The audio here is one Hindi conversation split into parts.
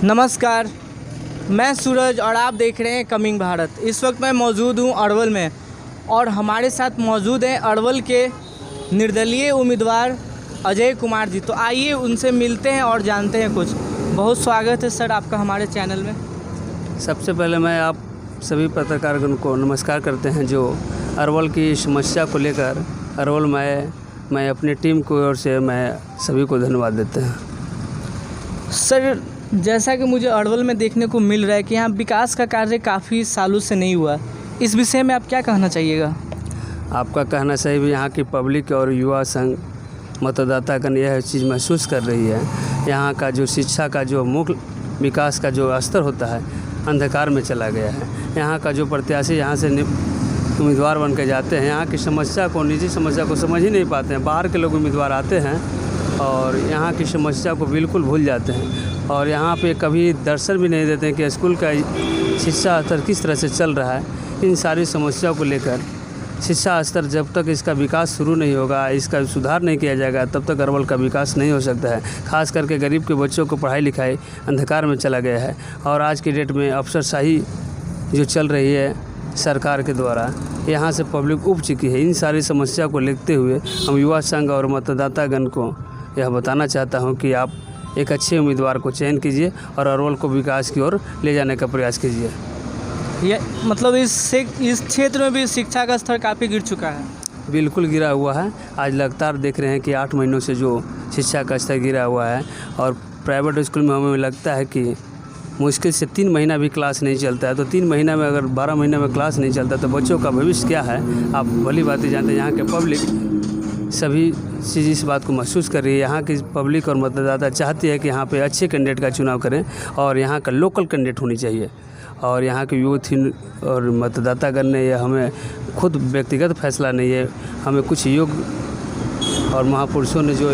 नमस्कार, मैं सूरज और आप देख रहे हैं कमिंग भारत। इस वक्त मैं मौजूद हूं अरवल में और हमारे साथ मौजूद हैं अरवल के निर्दलीय उम्मीदवार अजय कुमार जी। तो आइए उनसे मिलते हैं और जानते हैं कुछ। बहुत स्वागत है सर आपका हमारे चैनल में। सबसे पहले मैं आप सभी पत्रकारगण को नमस्कार करते हैं जो अरवल की समस्या को लेकर अरवल में मैं अपनी टीम की ओर से मैं सभी को धन्यवाद देते हैं। सर, जैसा कि मुझे अरवल में देखने को मिल रहा है कि यहाँ विकास का कार्य काफ़ी सालों से नहीं हुआ, इस विषय में आप क्या कहना चाहिएगा? आपका कहना सही भी। यहाँ की पब्लिक और युवा संघ मतदातागण यह चीज़ महसूस कर रही है। यहाँ का जो शिक्षा का जो मुख्य विकास का जो स्तर होता है अंधकार में चला गया है। यहाँ का जो प्रत्याशी यहाँ से उम्मीदवार बन के जाते हैं, यहाँ की समस्या को, निजी समस्या को समझ ही नहीं पाते हैं। बाहर के लोग उम्मीदवार आते हैं और यहाँ की समस्या को बिल्कुल भूल जाते हैं और यहाँ पे कभी दर्शन भी नहीं देते हैं कि स्कूल का शिक्षा स्तर किस तरह से चल रहा है। इन सारी समस्याओं को लेकर शिक्षा स्तर जब तक इसका विकास शुरू नहीं होगा, इसका सुधार नहीं किया जाएगा, तब तक अरवल का विकास नहीं हो सकता है। खास करके गरीब के बच्चों को पढ़ाई लिखाई अंधकार में चला गया है और आज की डेट में अफसरशाही जो चल रही है सरकार के द्वारा, यहाँ से पब्लिक उब चुकी है। इन सारी समस्या को लेते हुए हम युवा संघ और मतदातागण को यह बताना चाहता हूँ कि आप एक अच्छे उम्मीदवार को चयन कीजिए और अरवल को विकास की ओर ले जाने का प्रयास कीजिए। ये मतलब इस क्षेत्र में भी शिक्षा का स्तर काफ़ी गिर चुका है। बिल्कुल गिरा हुआ है। आज लगातार देख रहे हैं कि 8 महीनों से जो शिक्षा का स्तर गिरा हुआ है और प्राइवेट स्कूल में हमें लगता है कि मुश्किल से 3 महीना भी क्लास नहीं चलता है। तो 3 महीना में अगर 12 महीना में क्लास नहीं चलता तो बच्चों का भविष्य क्या है, आप भली बातें जानते हैं। यहाँ के पब्लिक सभी चीज़ इस बात को महसूस कर रही है। यहाँ की पब्लिक और मतदाता चाहती है कि यहाँ पे अच्छे कैंडिडेट का चुनाव करें और यहाँ का लोकल कैंडिडेट होनी चाहिए। और यहाँ के यूथ और मतदातागण ने यह हमें खुद व्यक्तिगत फैसला नहीं है, हमें कुछ योग्य और महापुरुषों ने जो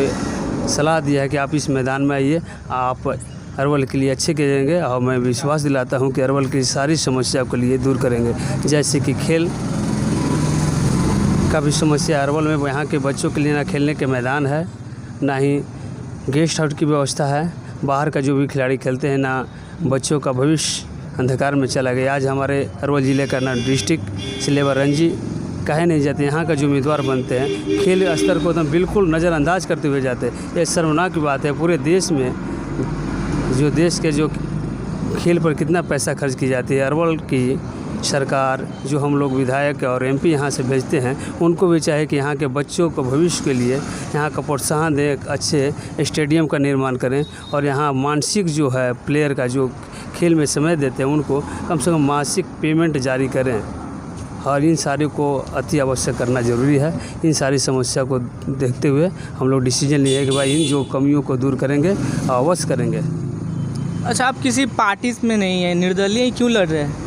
सलाह दिया है कि आप इस मैदान में आइए, आप अरवल के लिए अच्छे करेंगे और मैं विश्वास दिलाता हूँ कि अरवल की सारी समस्या के लिए दूर करेंगे। जैसे कि खेल का भी समस्या अरवल में, यहाँ के बच्चों के लिए ना खेलने के मैदान है, ना ही गेस्ट हाउस की व्यवस्था है। बाहर का जो भी खिलाड़ी खेलते हैं, ना बच्चों का भविष्य अंधकार में चला गया। आज हमारे अरवल ज़िले का ना डिस्ट्रिक्ट से लेबर रणजी कहे नहीं जाते। यहाँ का जो उम्मीदवार बनते हैं खेल स्तर को एकदम बिल्कुल नज़रअंदाज करते हुए जाते हैं। ये शर्मनाक की बात है। पूरे देश में जो देश के जो खेल पर कितना पैसा खर्च की जाती है, अरवल की सरकार जो हम लोग विधायक और एमपी यहाँ से भेजते हैं, उनको भी चाहे कि यहाँ के बच्चों को भविष्य के लिए यहाँ का प्रोत्साहन दें, अच्छे स्टेडियम का निर्माण करें और यहाँ मानसिक जो है प्लेयर का जो खेल में समय देते हैं उनको कम से कम मासिक पेमेंट जारी करें। और इन सारे को अति आवश्यक करना ज़रूरी है। इन सारी समस्या को देखते हुए हम लोग डिसीजन लिए है कि भाई इन जो कमियों को दूर करेंगे, अवश्य करेंगे। अच्छा, आप किसी पार्टी में नहीं है, निर्दलीय क्यों लड़ रहे हैं?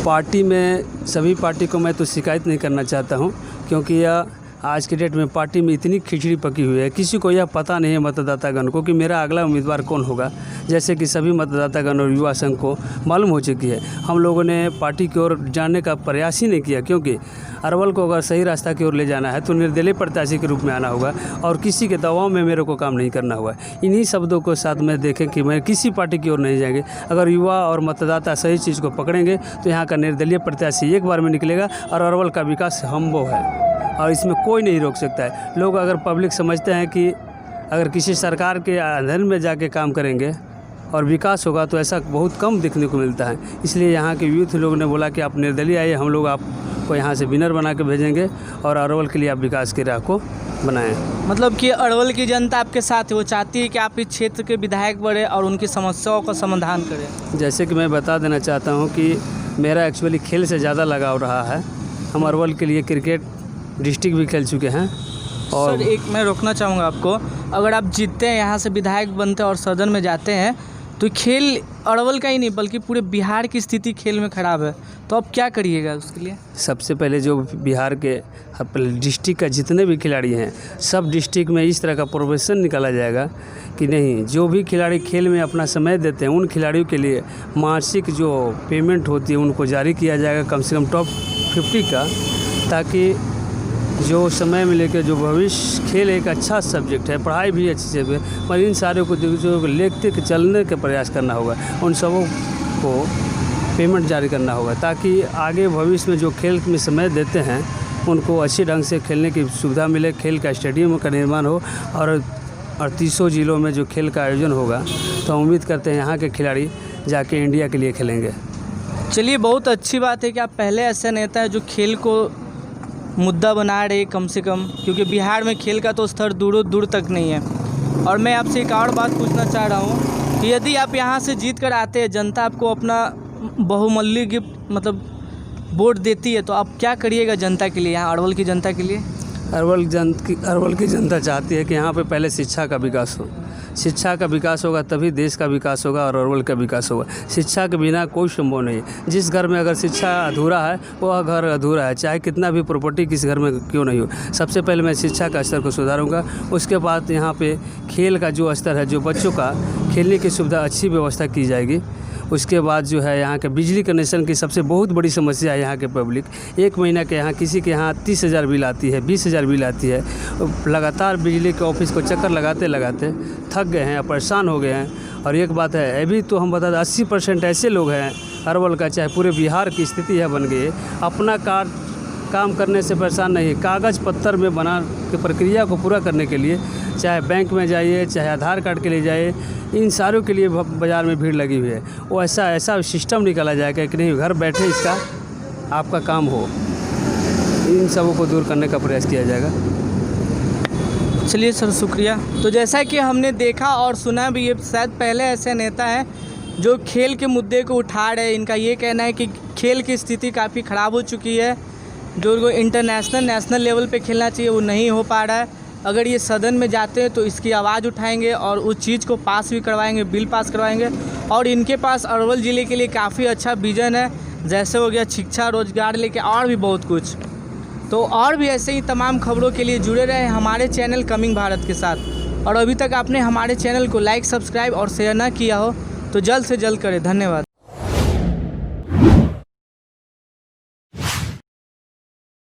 पार्टी में सभी पार्टी को मैं तो शिकायत नहीं करना चाहता हूं, क्योंकि यह आज के डेट में पार्टी में इतनी खिचड़ी पकी हुई है, किसी को यह पता नहीं है मतदातागण को कि मेरा अगला उम्मीदवार कौन होगा। जैसे कि सभी मतदातागण और युवा संघ को मालूम हो चुकी है। हम लोगों ने पार्टी की ओर जाने का प्रयास ही नहीं किया, क्योंकि अरवल को अगर सही रास्ता की ओर ले जाना है तो निर्दलीय प्रत्याशी के रूप में आना होगा और किसी के दबाव में मेरे को काम नहीं करना होगा। इन्हीं शब्दों को साथ में देखें कि मैं किसी पार्टी की ओर नहीं जाएंगे। अगर युवा और मतदाता सही चीज़ को पकड़ेंगे तो यहाँ का निर्दलीय प्रत्याशी एक बार में निकलेगा और अरवल का विकास संभव है और इसमें कोई नहीं रोक सकता है। लोग अगर पब्लिक समझते हैं कि अगर किसी सरकार के अधीन में जाके काम करेंगे और विकास होगा, तो ऐसा बहुत कम देखने को मिलता है। इसलिए यहाँ के यूथ लोग ने बोला कि आप निर्दलीय आइए, हम लोग आपको यहाँ से विनर बना के भेजेंगे और अरवल के लिए आप विकास की राह को बनाएं। मतलब कि अरवल की जनता आपके साथ है, वो चाहती है कि आप इस क्षेत्र के विधायक बने और उनकी समस्याओं का समाधान करें। जैसे कि मैं बता देना चाहता हूँ कि मेरा एक्चुअली खेल से ज़्यादा लगाव रहा है। हम अरवल के लिए क्रिकेट डिस्ट्रिक्ट भी खेल चुके हैं। और सर, एक मैं रोकना चाहूँगा आपको, अगर आप जीतते हैं, यहाँ से विधायक बनते हैं और सदन में जाते हैं, तो खेल अरवल का ही नहीं बल्कि पूरे बिहार की स्थिति खेल में ख़राब है, तो आप क्या करिएगा उसके लिए? सबसे पहले जो बिहार के डिस्ट्रिक्ट का जितने भी खिलाड़ी हैं, सब डिस्ट्रिक्ट में इस तरह का प्रोफेशन निकाला जाएगा कि नहीं, जो भी खिलाड़ी खेल में अपना समय देते हैं उन खिलाड़ियों के लिए मासिक जो पेमेंट होती है उनको जारी किया जाएगा, कम से कम टॉप 50 का, ताकि जो समय में लेकर जो भविष्य, खेल एक अच्छा सब्जेक्ट है, पढ़ाई भी अच्छी से है, पर इन सारे को जो लेते के चलने का प्रयास करना होगा, उन सबों को पेमेंट जारी करना होगा, ताकि आगे भविष्य में जो खेल में समय देते हैं उनको अच्छे ढंग से खेलने की सुविधा मिले, खेल का स्टेडियम का निर्माण हो और 38 जिलों में जो खेल का आयोजन होगा, तो हम उम्मीद करते हैं यहाँ के खिलाड़ी जाके इंडिया के लिए खेलेंगे। चलिए, बहुत अच्छी बात है कि आप पहले ऐसे नेता है जो खेल को मुद्दा बना रहे कम से कम, क्योंकि बिहार में खेल का तो स्तर दूर दूर तक नहीं है। और मैं आपसे एक और बात पूछना चाह रहा हूँ कि यदि आप यहाँ से जीत कर आते हैं, जनता आपको अपना बहुमूल्य गिफ्ट मतलब वोट देती है, तो आप क्या करिएगा जनता के लिए, यहाँ अरवल की जनता के लिए? अरवल की जनता चाहती है कि यहाँ पे पहले शिक्षा का विकास हो। शिक्षा का विकास होगा तभी देश का विकास होगा और अरवल का विकास होगा। शिक्षा के बिना कोई संभव नहीं है। जिस घर में अगर शिक्षा अधूरा है वह घर अधूरा है, चाहे कितना भी प्रॉपर्टी किस घर में क्यों नहीं हो। सबसे पहले मैं शिक्षा का स्तर को सुधारूंगा, उसके बाद यहाँ पे खेल का जो स्तर है, जो बच्चों का खेलने की सुविधा अच्छी व्यवस्था की जाएगी। उसके बाद जो है यहाँ के बिजली कनेक्शन की सबसे बहुत बड़ी समस्या है यहाँ के पब्लिक। एक महीना के यहाँ किसी के यहाँ 30,000 बिल आती है, 20,000 बिल आती है। लगातार बिजली के ऑफिस को चक्कर लगाते लगाते थक गए हैं, परेशान हो गए हैं। और एक बात है, अभी तो हम बता दें 80% ऐसे लोग हैं अरवल का, चाहे पूरे बिहार की स्थिति है बन गई, अपना काम करने से परेशान नहीं, कागज़ पत्तर में बना के प्रक्रिया को पूरा करने के लिए चाहे बैंक में जाइए, चाहे आधार कार्ड के लिए जाइए, इन सारों के लिए बाज़ार में भीड़ लगी हुई है। वो ऐसा सिस्टम निकाला जाएगा कि नहीं, घर बैठे इसका आपका काम हो। इन सबों को दूर करने का प्रयास किया जाएगा। चलिए सर, शुक्रिया। तो जैसा कि हमने देखा और सुना भी, ये शायद पहले ऐसे नेता हैं जो खेल के मुद्दे को उठा रहे हैं। इनका ये कहना है कि खेल की स्थिति काफ़ी ख़राब हो चुकी है, जो इंटरनेशनल नेशनल लेवल पे खेलना चाहिए वो नहीं हो पा रहा है। अगर ये सदन में जाते हैं तो इसकी आवाज़ उठाएंगे और उस चीज़ को पास भी करवाएंगे, बिल पास करवाएंगे। और इनके पास अरवल ज़िले के लिए काफ़ी अच्छा विज़न है, जैसे हो गया शिक्षा, रोजगार लेके और भी बहुत कुछ। तो और भी ऐसे ही तमाम खबरों के लिए जुड़े रहे हमारे चैनल कमिंग भारत के साथ। और अभी तक आपने हमारे चैनल को लाइक, सब्सक्राइब और शेयर ना किया हो तो जल्द से जल्द करें। धन्यवाद।